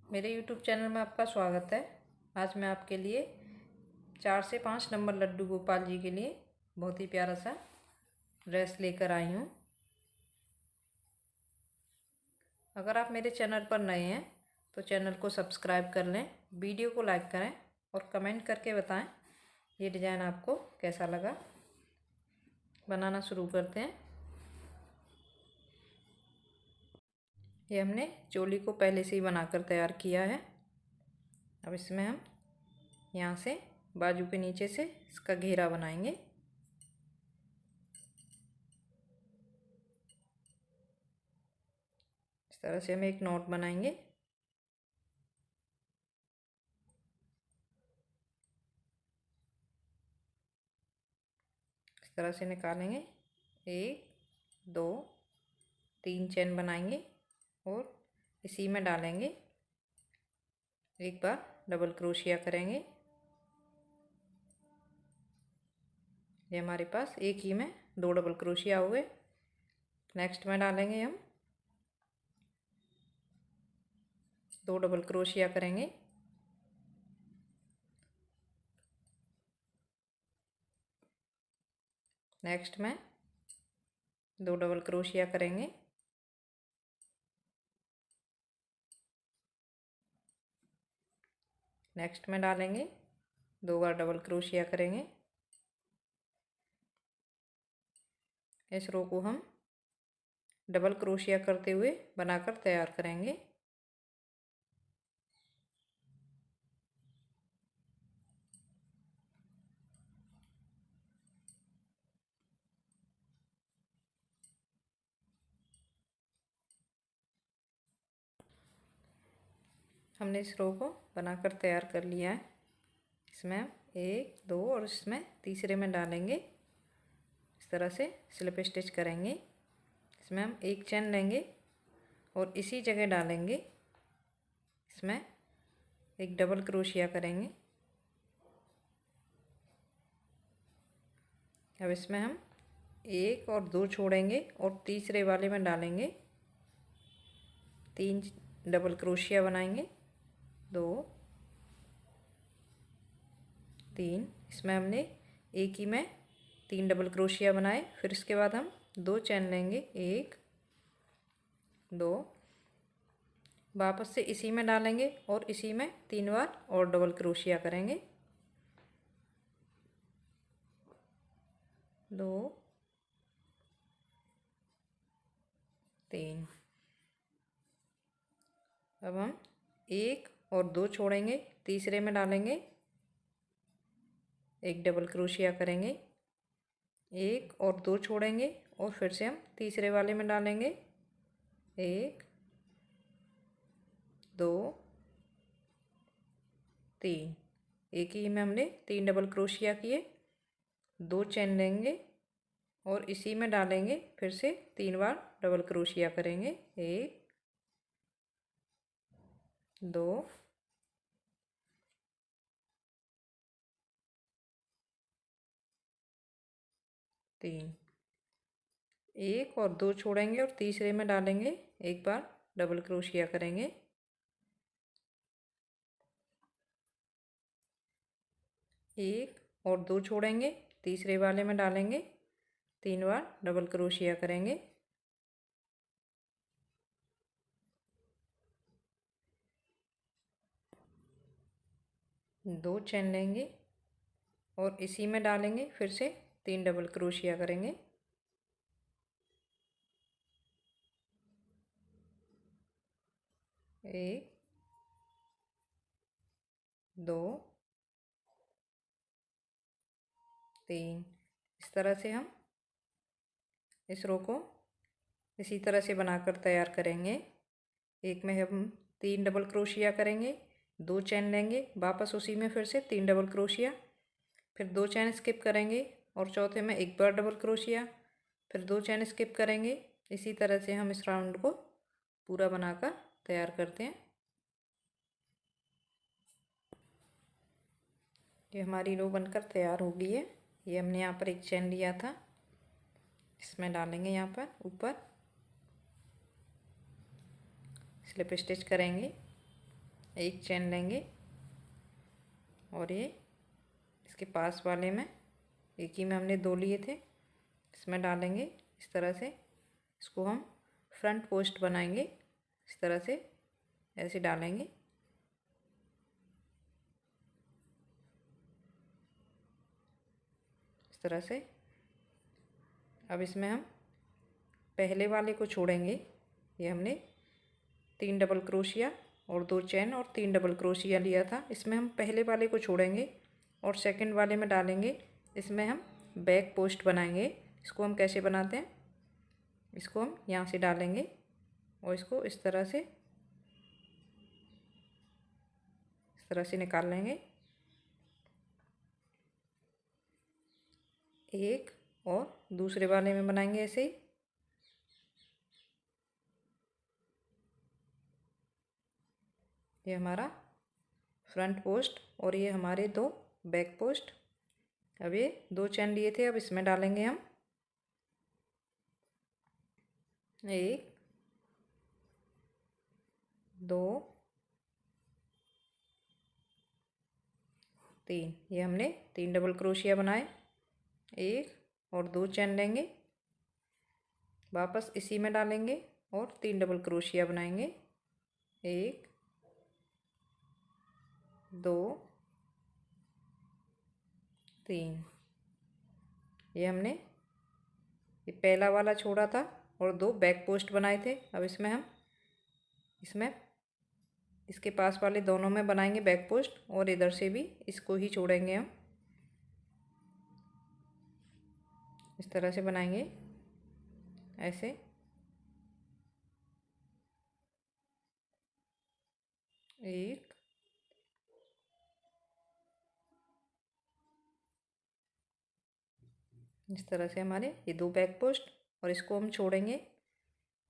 मेरे YouTube channel में आपका स्वागत है। आज मैं आपके लिए 4 से 5 नंबर लड्डू गोपाल जी के लिए बहुत ही प्यारा सा ड्रेस लेकर आई हूँ। अगर आप मेरे चैनल पर नए हैं तो चैनल को सब्सक्राइब कर लें, वीडियो को लाइक करें और कमेंट करके बताएं ये डिज़ाइन आपको कैसा लगा। बनाना शुरू करते हैं। ये हमने चोली को पहले से ही बनाकर तैयार किया है। अब इसमें हम यहाँ से बाजू के नीचे से इसका घेरा बनाएंगे। इस तरह से हम एक नॉट बनाएंगे। इस तरह से निकालेंगे। 1 2 3 चेन बनाएंगे और इसी में डालेंगे। एक बार डबल क्रोशिया करेंगे। ये हमारे पास एक ही में 2 डबल क्रोशिया हुए। नेक्स्ट में डालेंगे हम 2 डबल क्रोशिया करेंगे। नेक्स्ट में 2 डबल क्रोशिया करेंगे। नेक्स्ट में डालेंगे 2 बार डबल क्रोशिया करेंगे। इस रो को हम डबल क्रोशिया करते हुए बनाकर तैयार करेंगे। हमने इस रो को बनाकर तैयार कर लिया है। इसमें हम 1 2 और इसमें तीसरे में डालेंगे। इस तरह से स्लिप स्टिच करेंगे। इसमें हम एक चेन लेंगे और इसी जगह डालेंगे। इसमें एक डबल क्रोशिया करेंगे। अब इसमें हम 1 और 2 छोड़ेंगे और तीसरे वाले में डालेंगे। 3 डबल क्रोशिया बनाएंगे। 2 3 इसमें हमने एक ही में 3 डबल क्रोशिया बनाए। फिर इसके बाद हम 2 चेन लेंगे। 1 2 वापस से इसी में डालेंगे और इसी में 3 बार और डबल क्रोशिया करेंगे। 2 3 अब हम 1 और 2 छोड़ेंगे, तीसरे में डालेंगे। एक डबल क्रोशिया करेंगे। 1 और 2 छोड़ेंगे और फिर से हम तीसरे वाले में डालेंगे। 1 2 3 एक ही में हमने 3 डबल क्रोशिया किए। 2 चेन लेंगे और इसी में डालेंगे। फिर से 3 बार डबल क्रोशिया करेंगे। 1 2 3 1 और 2 छोड़ेंगे और तीसरे में डालेंगे। एक बार डबल क्रोशिया करेंगे। 1 और 2 छोड़ेंगे, तीसरे वाले में डालेंगे। 3 बार डबल क्रोशिया करेंगे। 2 चेन लेंगे और इसी में डालेंगे। फिर से 3 डबल क्रोशिया करेंगे। 1 2 3 इस तरह से हम इस रो को इसी तरह से बनाकर तैयार करेंगे। एक में हम 3 डबल क्रोशिया करेंगे, 2 चेन लेंगे, वापस उसी में फिर से 3 डबल क्रोशिया, फिर 2 चेन स्किप करेंगे और चौथे में एक बार डबल क्रोशिया, फिर 2 चेन स्किप करेंगे। इसी तरह से हम इस राउंड को पूरा बनाकर तैयार करते हैं। ये हमारी रो बनकर तैयार हो गई है। ये हमने यहाँ पर एक चेन लिया था, इसमें डालेंगे। यहाँ पर ऊपर स्लिप स्टिच करेंगे। एक चेन लेंगे और ये इसके पास वाले में, एक ही में हमने 2 लिए थे, इसमें डालेंगे इस तरह से। इसको हम फ्रंट पोस्ट बनाएंगे, इस तरह से ऐसे डालेंगे। इस तरह से। अब इसमें हम पहले वाले को छोड़ेंगे। ये हमने 3 डबल क्रोशिया और 2 चेन और 3 डबल क्रोशिया लिया था, इसमें हम पहले वाले को छोड़ेंगे और सेकंड वाले में डालेंगे। इसमें हम बैक पोस्ट बनाएंगे। इसको हम कैसे बनाते हैं, इसको हम यहाँ से डालेंगे और इसको इस तरह से निकाल लेंगे। एक और दूसरे वाले में बनाएंगे ऐसे ही। ये हमारा फ्रंट पोस्ट और ये हमारे 2 बैक पोस्ट। अब ये 2 चेन लिए थे, अब इसमें डालेंगे हम 1 2 3। ये हमने 3 डबल क्रोशिया बनाए, 1 और 2 चेन लेंगे, वापस इसी में डालेंगे और 3 डबल क्रोशिया बनाएंगे। 1 2 3। ये हमने ये पहला वाला छोड़ा था और 2 बैक पोस्ट बनाए थे। अब इसमें हम इसके पास वाले दोनों में बनाएंगे बैक पोस्ट और इधर से भी इसको ही छोड़ेंगे हम। इस तरह से बनाएंगे ऐसे। एक इस तरह से हमारे ये 2 बैक पोस्ट और इसको हम छोड़ेंगे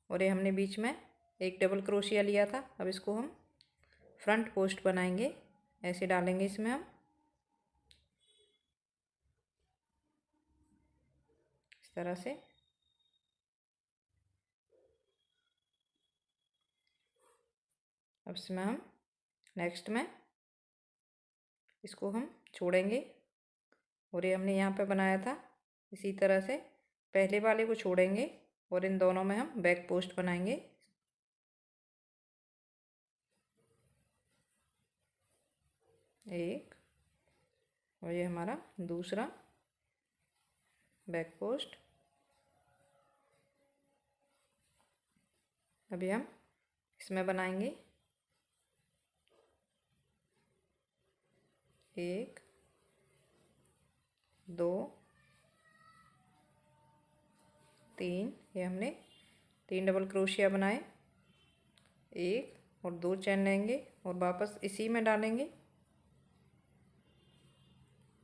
और ये हमने बीच में 1 डबल क्रोशिया लिया था। अब इसको हम फ्रंट पोस्ट बनाएंगे, ऐसे डालेंगे इसमें हम इस तरह से। अब इसमें हम नेक्स्ट में इसको हम छोड़ेंगे और ये हमने यहाँ पे बनाया था, इसी तरह से पहले वाले को छोड़ेंगे और इन दोनों में हम बैक पोस्ट बनाएंगे। एक और ये हमारा दूसरा बैक पोस्ट। अभी हम इसमें बनाएंगे 1 2 3। ये हमने 3 डबल क्रोशिया बनाए, 1 और 2 चेन लेंगे और वापस इसी में डालेंगे,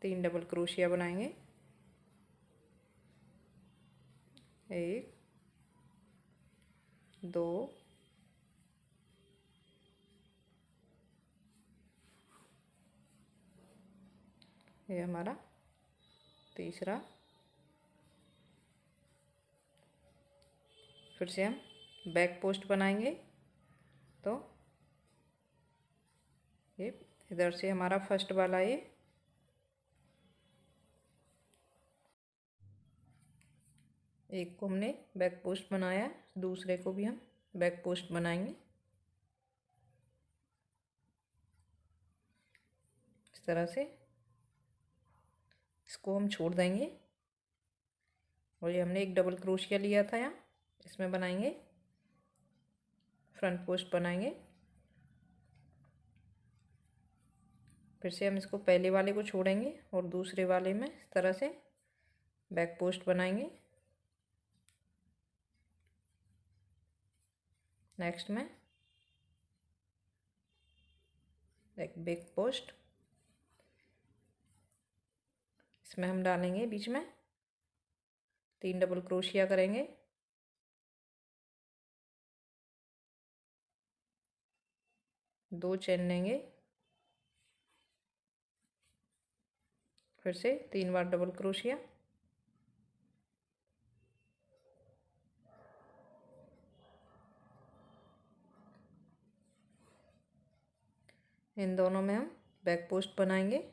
3 डबल क्रोशिया बनाएंगे। 1 2 ये हमारा तीसरा। फिर से हम बैक पोस्ट बनाएंगे, तो ये इधर से हमारा फर्स्ट वाला ये एक को हमने बैक पोस्ट बनाया, दूसरे को भी हम बैक पोस्ट बनाएंगे इस तरह से। इसको हम छोड़ देंगे और ये हमने 1 डबल क्रोशिया लिया था यहाँ, इसमें बनाएंगे फ्रंट पोस्ट बनाएंगे। फिर से हम इसको पहले वाले को छोड़ेंगे और दूसरे वाले में इस तरह से बैक पोस्ट बनाएंगे। नेक्स्ट में एक बैक पोस्ट, इसमें हम डालेंगे बीच में 3 डबल क्रोशिया करेंगे, दो चेन लेंगे, फिर से 3 बार डबल क्रोशिया, इन दोनों में हम बैक पोस्ट बनाएंगे।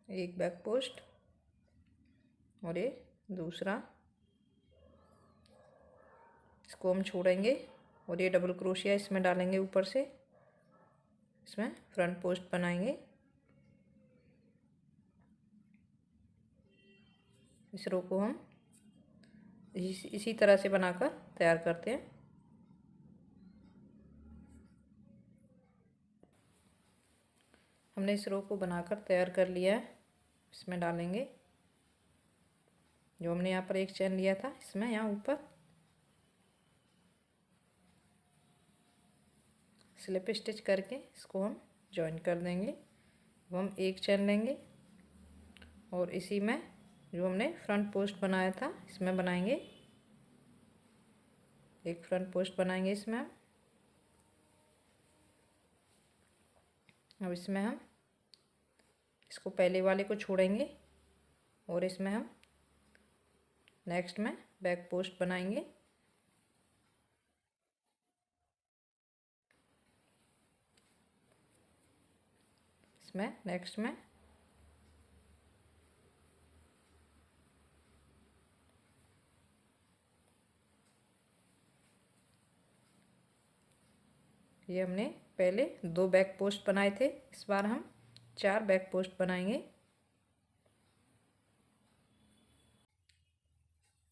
एक बैक पोस्ट और ये दूसरा, इसको हम छोड़ेंगे और ये डबल क्रोशिया इसमें डालेंगे ऊपर से, इसमें फ्रंट पोस्ट बनाएंगे। इस रो को हम इसी तरह से बनाकर तैयार करते हैं। हमने इस रो को बनाकर तैयार कर लिया है। इसमें डालेंगे जो हमने यहाँ पर एक चेन लिया था, इसमें यहाँ ऊपर स्लिप स्टिच करके इसको हम जॉइन कर देंगे। अब हम एक चेन लेंगे और इसी में जो हमने फ्रंट पोस्ट बनाया था इसमें बनाएंगे, एक फ्रंट पोस्ट बनाएंगे इसमें। अब इसमें हम इसको पहले वाले को छोड़ेंगे और इसमें हम नेक्स्ट में बैक पोस्ट बनाएंगे। इसमें नेक्स्ट में ये हमने पहले 2 बैक पोस्ट बनाए थे, इस बार हम 4 बैक पोस्ट बनाएंगे।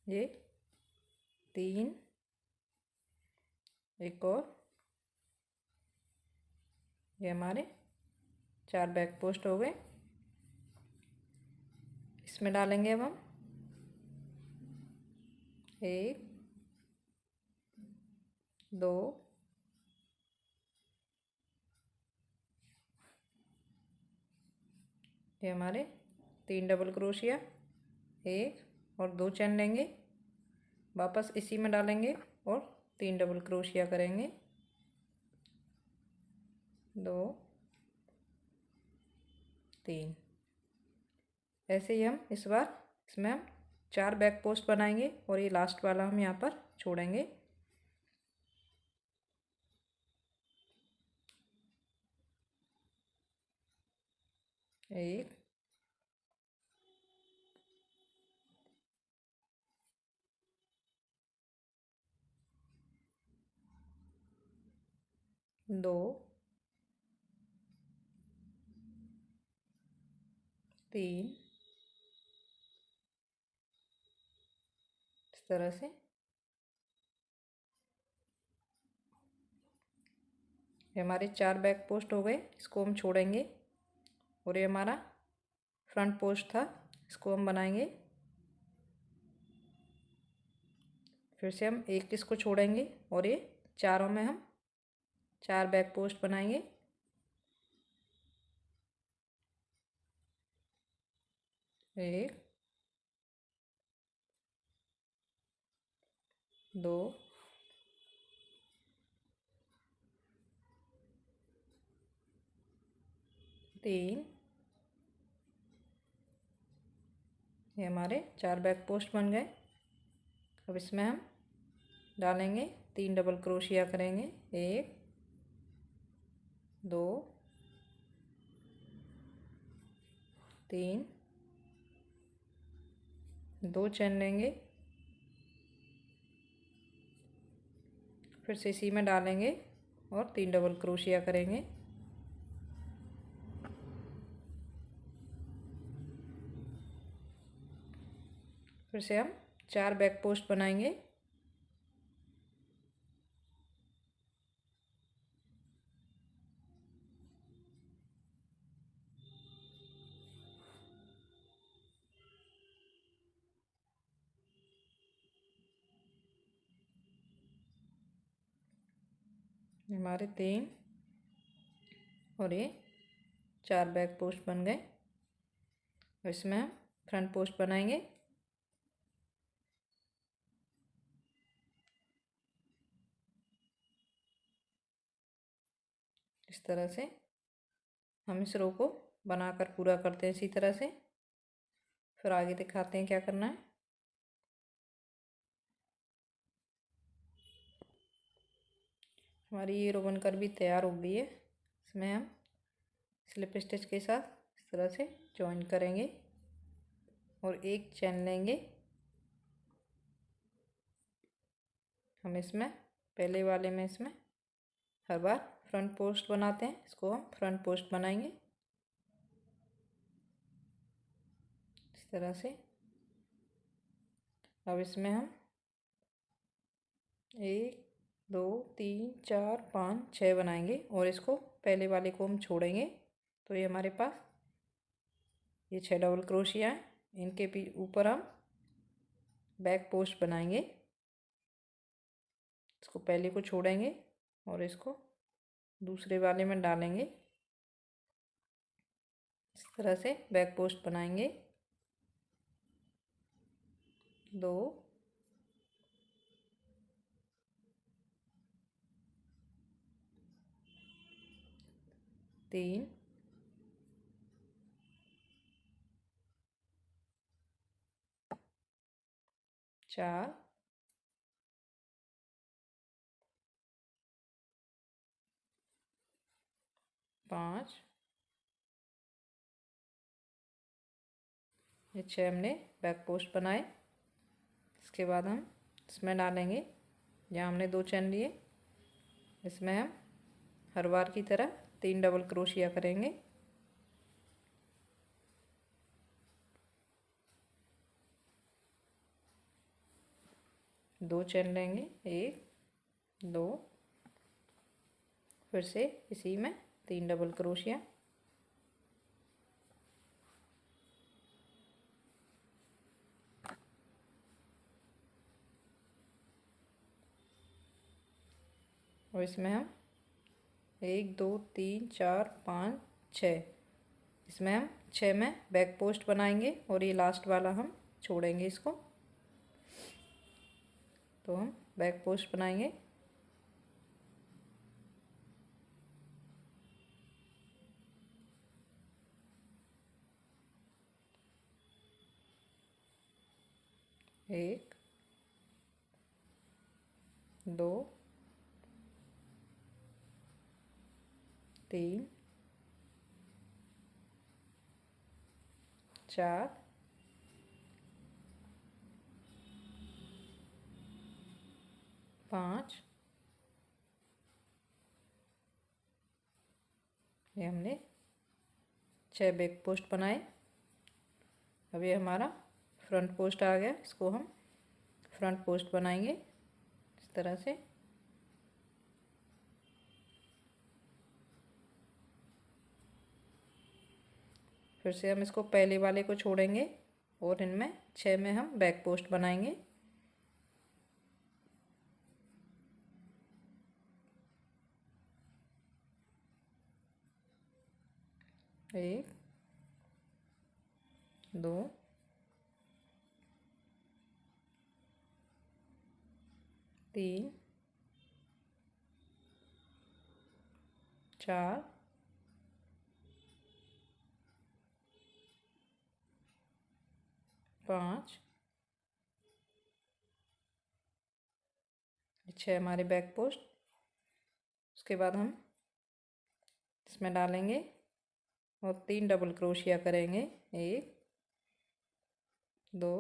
ये 3, एक और, ये हमारे 4 बैक पोस्ट हो गए। इसमें डालेंगे अब हम 1, 2, ये हमारे 3 डबल क्रोशिया, 1 और 2 चैन लेंगे, वापस इसी में डालेंगे और 3 डबल क्रोशिया करेंगे, 2, 3। ऐसे ही हम इस बार इसमें हम 4 बैक पोस्ट बनाएंगे और ये लास्ट वाला हम यहाँ पर छोड़ेंगे। एक, 2, 3, इस तरह से। ये हमारे 4 बैक पोस्ट हो गए, इसको हम छोड़ेंगे और ये हमारा फ्रंट पोस्ट था, इसको हम बनाएंगे। फिर से हम एक इसको छोड़ेंगे और ये चारों में हम 4 बैक पोस्ट बनाएंगे। एक, 2, 3, ये हमारे 4 बैक पोस्ट बन गए। अब इसमें हम डालेंगे 3 डबल क्रोशिया करेंगे, 1, 2, 3, 2 चैन लेंगे, फिर से इसी में डालेंगे और 3 डबल क्रोशिया करेंगे। फिर से हम 4 बैक पोस्ट बनाएंगे। हमारे 3 और ये 4 बैक पोस्ट बन गए। इसमें हम फ्रंट पोस्ट बनाएंगे। इस तरह से हम इस रो को बनाकर पूरा करते हैं इसी तरह से। फिर आगे दिखाते हैं क्या करना है। हमारी ये रो बनकर भी तैयार हो गई है। इसमें हम स्लिप स्टिच के साथ इस तरह से जॉइन करेंगे और एक चेन लेंगे। हम इसमें पहले वाले में इसमें हर बार फ्रंट पोस्ट बनाते हैं, इसको हम फ्रंट पोस्ट बनाएंगे इस तरह से। अब इसमें हम 1 2 3 4 5 6 बनाएंगे और इसको पहले वाले को हम छोड़ेंगे। तो ये हमारे पास ये 6 डबल क्रोशिया हैं। इनके ऊपर हम बैक पोस्ट बनाएंगे। इसको पहले को छोड़ेंगे और इसको दूसरे वाले में डालेंगे। इस तरह से बैक पोस्ट बनाएंगे। 2 3 4 5 ये 6 हमने बैक पोस्ट बनाए। इसके बाद हम इसमें डालेंगे, जहाँ हमने 2 चैन लिए इसमें हम हर बार की तरह 3 डबल क्रोशिया करेंगे। दो चैन लेंगे, 1 2, फिर से इसी में 3 डबल क्रोशिया। और इसमें हम 1 2 3 4 5 6, इसमें हम 6 में बैक पोस्ट बनाएंगे और ये लास्ट वाला हम छोड़ेंगे इसको। तो हम बैक पोस्ट बनाएंगे। एक 2 3 4 5, ये हमने 6 बैक पोस्ट बनाए। अब ये हमारा फ्रंट पोस्ट आ गया। इसको हम फ्रंट पोस्ट बनाएंगे इस तरह से। फिर से हम इसको पहले वाले को छोड़ेंगे और इनमें 6 में हम बैक पोस्ट बनाएंगे। एक 2 3 4 5, 6 हमारे बैक पोस्ट। उसके बाद हम इसमें डालेंगे और 3 डबल क्रोशिया करेंगे। 1 2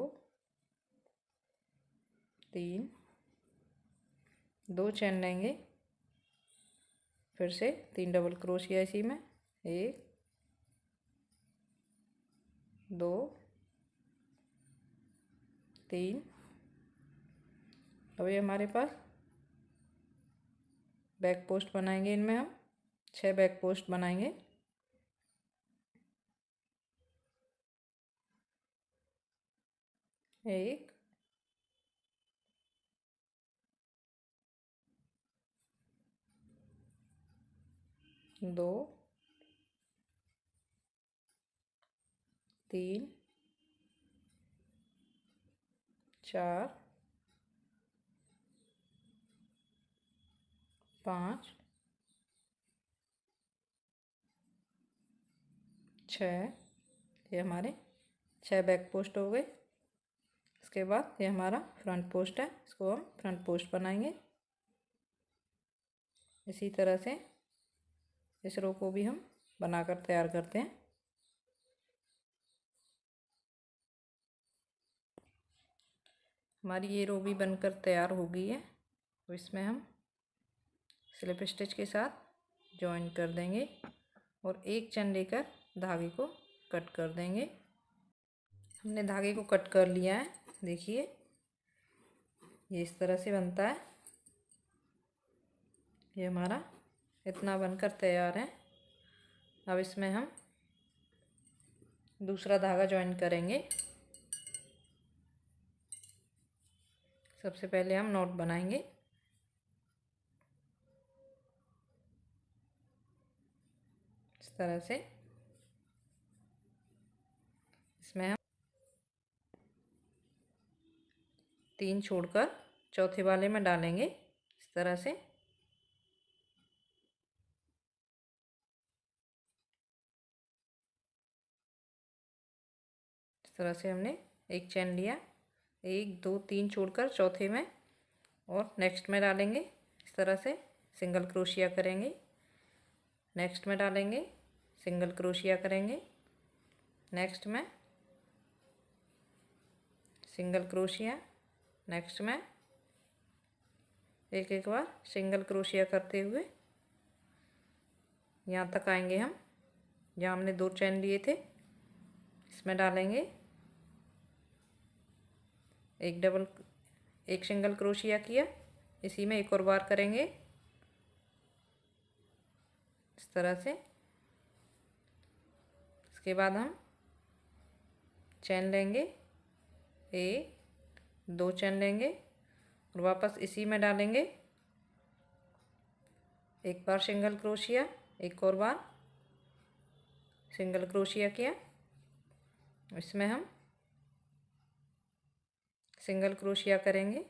3, 2 चैन लेंगे, फिर से 3 डबल क्रोशिया इसी में। 1 2 3। अब ये हमारे पास बैक पोस्ट बनाएंगे। इनमें हम 6 बैक पोस्ट बनाएंगे। 1 2 3 4 5 6, ये हमारे 6 बैक पोस्ट हो गए। इसके बाद ये हमारा फ्रंट पोस्ट है, इसको हम फ्रंट पोस्ट बनाएंगे। इसी तरह से इस रो को भी हम बनाकर तैयार करते हैं। हमारी ये रो भी बनकर तैयार हो गई है, तो इसमें हम स्लिप स्टिच के साथ जॉइन कर देंगे और एक चैन लेकर धागे को कट कर देंगे। हमने धागे को कट कर लिया है, देखिए ये इस तरह से बनता है। ये हमारा इतना बनकर तैयार है। अब इसमें हम दूसरा धागा जॉइन करेंगे। सबसे पहले हम नॉट बनाएंगे। इस तरह से इसमें हम 3 छोड़कर चौथे वाले में डालेंगे। इस तरह से हमने एक चैन लिया, 1 2 3 छोड़कर चौथे में और नेक्स्ट में डालेंगे। इस तरह से सिंगल क्रोशिया करेंगे, नेक्स्ट में डालेंगे, सिंगल क्रोशिया करेंगे, नेक्स्ट में सिंगल क्रोशिया, नेक्स्ट में एक एक बार सिंगल क्रोशिया करते हुए यहाँ तक आएंगे हम जहाँ हमने 2 चैन लिए थे। इसमें डालेंगे एक सिंगल क्रोशिया किया, इसी में एक और बार करेंगे इस तरह से। इसके बाद हम चैन लेंगे, 1 2 चैन लेंगे और वापस इसी में डालेंगे एक बार सिंगल क्रोशिया, एक और बार सिंगल क्रोशिया किया। इसमें हम सिंगल क्रोशिया करेंगे,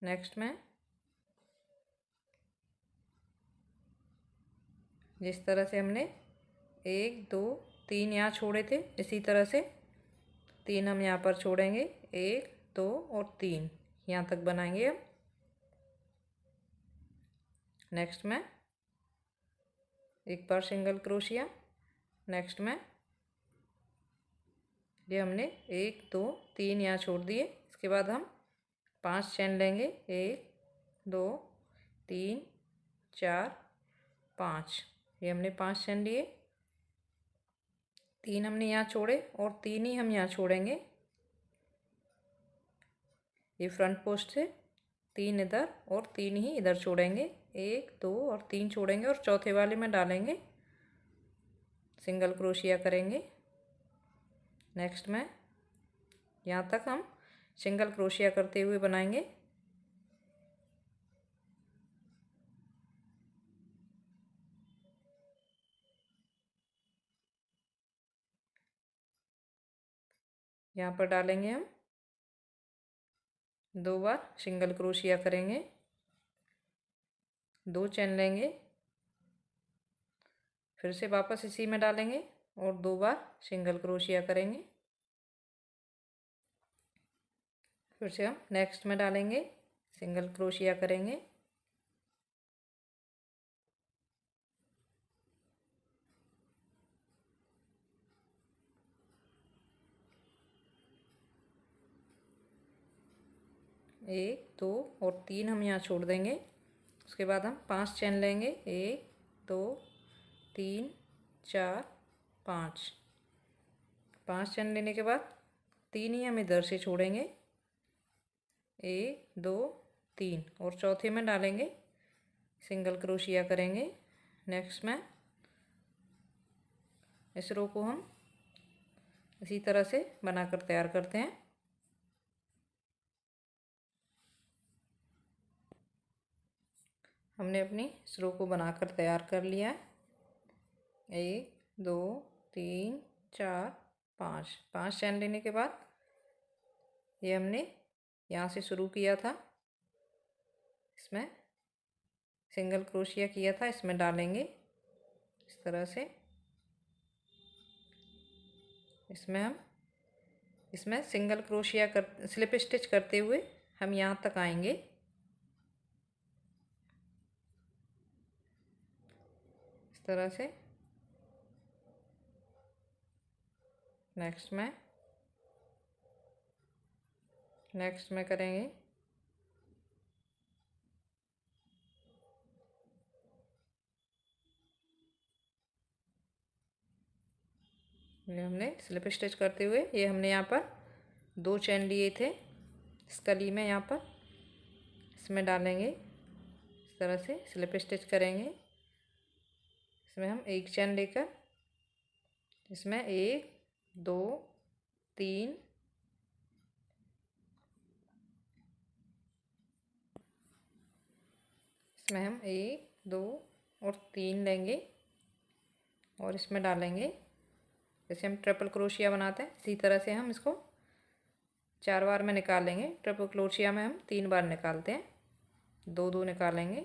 नेक्स्ट में जिस तरह से हमने 1 2 3 यहाँ छोड़े थे, इसी तरह से 3 हम यहाँ पर छोड़ेंगे, 1 2 और 3 यहाँ तक बनाएंगे हम। नेक्स्ट में एक बार सिंगल क्रोशिया, नेक्स्ट में ये हमने 1 2 3 यहाँ छोड़ दिए। इसके बाद हम 5 चैन लेंगे, 1 2 3 4 5। ये हमने 5 चैन लिए, 3 हमने यहाँ छोड़े और 3 ही हम यहाँ छोड़ेंगे। ये फ्रंट पोस्ट से 3 इधर और 3 ही इधर छोड़ेंगे, 1 2 और 3 छोड़ेंगे और चौथे वाले में डालेंगे, सिंगल क्रोशिया करेंगे। नेक्स्ट में यहाँ तक हम सिंगल क्रोशिया करते हुए बनाएंगे। यहाँ पर डालेंगे हम 2 बार सिंगल क्रोशिया करेंगे, 2 चैन लेंगे, फिर से वापस इसी में डालेंगे और 2 बार सिंगल क्रोशिया करेंगे। फिर से हम नेक्स्ट में डालेंगे, सिंगल क्रोशिया करेंगे, एक 2 और 3 हम यहाँ छोड़ देंगे। उसके बाद हम 5 चैन लेंगे, 1 2 3 4 5। 5 चैन लेने के बाद 3 ही हम इधर से छोड़ेंगे, 1 2 3 और चौथे में डालेंगे, सिंगल क्रोशिया करेंगे। नेक्स्ट में इस रो को हम इसी तरह से बनाकर तैयार करते हैं। हमने अपनी इस रो को बनाकर तैयार कर लिया है। 1 2 3 4 5। 5 चैन लेने के बाद ये हमने यहाँ से शुरू किया था, इसमें सिंगल क्रोशिया किया था, इसमें डालेंगे इस तरह से। इसमें हम इसमें सिंगल क्रोशिया कर स्लिप स्टिच करते हुए हम यहाँ तक आएंगे। इस तरह से नेक्स्ट में करेंगे। ये हमने स्लिप स्टिच करते हुए ये हमने यहाँ पर 2 चेन लिए थे इस कली में, यहाँ पर इसमें डालेंगे। इस तरह से स्लिप स्टिच करेंगे। इसमें हम 1 चेन लेकर इसमें 1 2 3 इसमें हम 1 2 और 3 लेंगे और इसमें डालेंगे। जैसे हम ट्रिपल क्रोशिया बनाते हैं इसी तरह से हम इसको 4 बार में निकालेंगे। ट्रिपल क्रोशिया में हम 3 बार निकालते हैं, 2 2 निकालेंगे।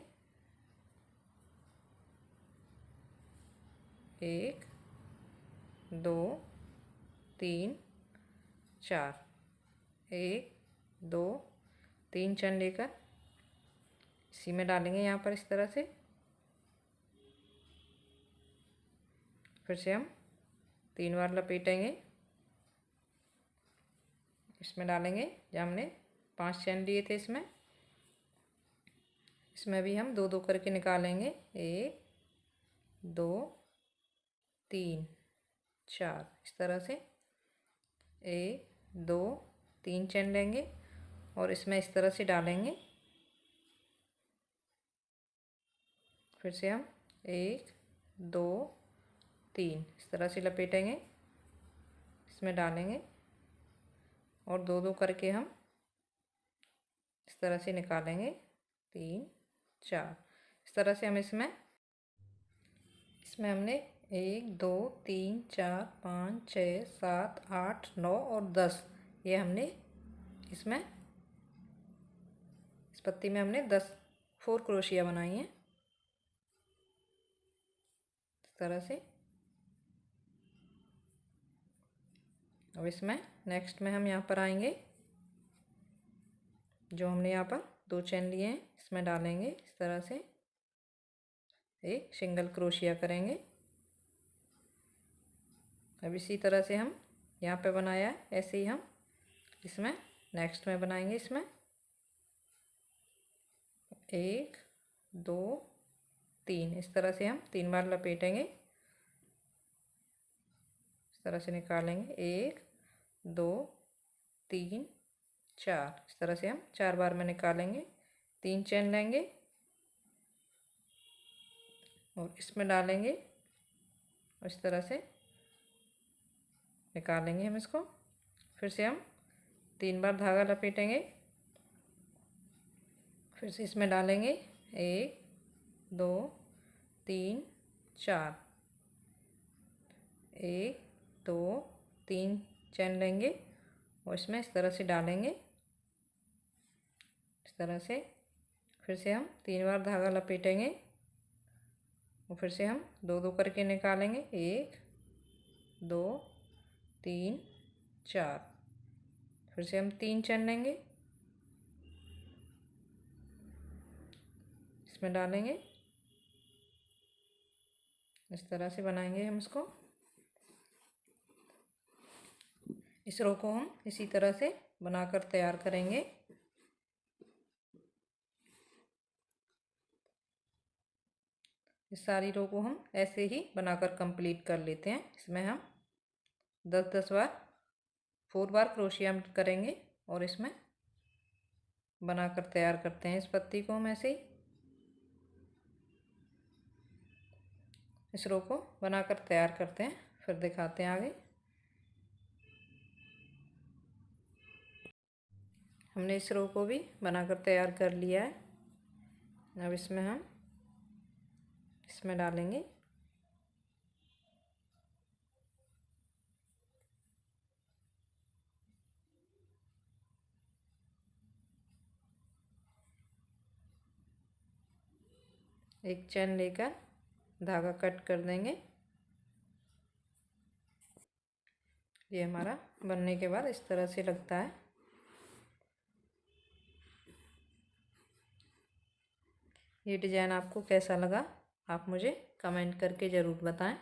1 2 3 4 1 2 3 चेन लेकर इसी में डालेंगे यहाँ पर। इस तरह से फिर से हम 3 बार लपेटेंगे, इसमें डालेंगे। जब हमने 5 चेन लिए थे इसमें भी हम 2 2 करके निकालेंगे। 1 2 3 4 इस तरह से 1 2 3 चेन लेंगे और इसमें इस तरह से डालेंगे। फिर से हम 1 2 3 इस तरह से लपेटेंगे, इसमें डालेंगे और 2 2 करके हम इस तरह से निकालेंगे। 3 4 इस तरह से हम इसमें हमने 1 2 3 4 5 6 7 8 9 और 10 ये हमने इसमें इस पत्ती में हमने 10 4 क्रोशिया बनाई हैं। इस तरह से अब इसमें नेक्स्ट में हम यहाँ पर आएंगे। जो हमने यहाँ पर 2 चेन लिए हैं इसमें डालेंगे। इस तरह से एक सिंगल क्रोशिया करेंगे। अब इसी तरह से हम यहाँ पे बनाया है ऐसे ही हम इसमें नेक्स्ट में बनाएंगे। इसमें 1 2 3 इस तरह से हम 3 बार लपेटेंगे, इस तरह से निकालेंगे। 1 2 3 4 इस तरह से हम 4 बार में निकालेंगे। 3 चेन लेंगे और इसमें डालेंगे और इस तरह से निकालेंगे हम इसको। फिर से हम 3 बार धागा लपेटेंगे, फिर से इसमें डालेंगे। 1 2 3 4 1 2 3 चेन लेंगे और इसमें इस तरह से डालेंगे। इस तरह से फिर से हम 3 बार धागा लपेटेंगे और फिर से हम 2 2 करके निकालेंगे। 1 2 3 4 फिर से हम 3 चेन लेंगे, इसमें डालेंगे। इस तरह से बनाएंगे हम इसको। इस रो को हम इसी तरह से बनाकर तैयार करेंगे। इस सारी रो को हम ऐसे ही बनाकर कंप्लीट कर लेते हैं। इसमें हम 10 बार 4 बार क्रोशिया करेंगे और इसमें बनाकर तैयार करते हैं। इस पत्ती को हम ऐसे ही इस रो को बनाकर तैयार करते हैं, फिर दिखाते हैं आगे। हमने इस रो को भी बनाकर तैयार कर लिया है। अब इसमें हम इसमें डालेंगे। एक चेन लेकर धागा कट कर देंगे। ये हमारा बनने के बाद इस तरह से लगता है। ये डिज़ाइन आपको कैसा लगा आप मुझे कमेंट करके ज़रूर बताएं।